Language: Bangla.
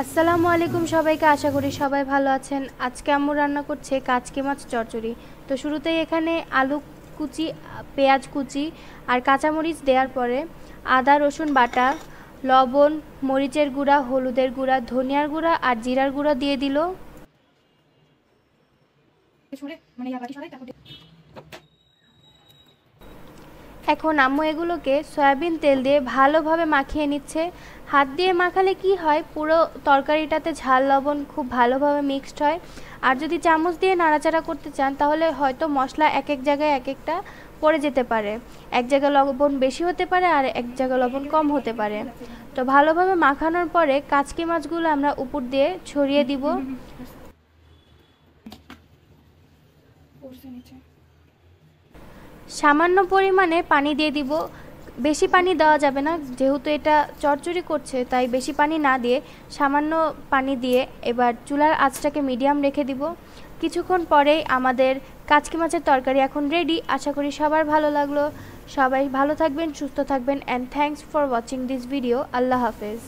আসসালামু আলাইকুম সবাইকে, আশা করি সবাই ভালো আছেন। আজকে আম্মু রান্না করছে কাচকি মাছ চচ্চড়ি। তো শুরুতেই এখানে আলু কুচি, পেঁয়াজ কুচি আর কাঁচামরিচ দেওয়ার পরে আদা রসুন বাটা, লবণ, মরিচের গুঁড়া, হলুদের গুঁড়া, ধনিয়ার গুঁড়া আর জিরার গুঁড়া দিয়ে দিল। এখন আম্মু এগুলোকে সয়াবিন তেল দিয়ে ভালোভাবে মাখিয়ে নিচ্ছে। হাত দিয়ে মাখালে কি হয়, পুরো তরকারিটাতে ঝাল লবণ খুব ভালোভাবে মিক্সড হয়। আর যদি চামচ দিয়ে নাড়াচাড়া করতে চান তাহলে হয়তো মশলা এক এক জায়গায় এক একটা পড়ে যেতে পারে। এক জায়গায় লবণ বেশি হতে পারে আর এক জায়গায় লবণ কম হতে পারে। তো ভালোভাবে মাখানোর পরে কাচকি মাছগুলো আমরা উপর দিয়ে ছড়িয়ে দিব। সামান্য পরিমাণে পানি দিয়ে দিব, বেশি পানি দেওয়া যাবে না, যেহেতু এটা চচ্চড়ি করছে তাই বেশি পানি না দিয়ে সামান্য পানি দিয়ে এবার চুলার আঁচটাকে মিডিয়াম রেখে দিব। কিছুক্ষণ পরেই আমাদের কাচকি মাছের তরকারি এখন রেডি। আশা করি সবার ভালো লাগলো। সবাই ভালো থাকবেন, সুস্থ থাকবেন, and thanks for watching this video. আল্লাহ হাফেজ।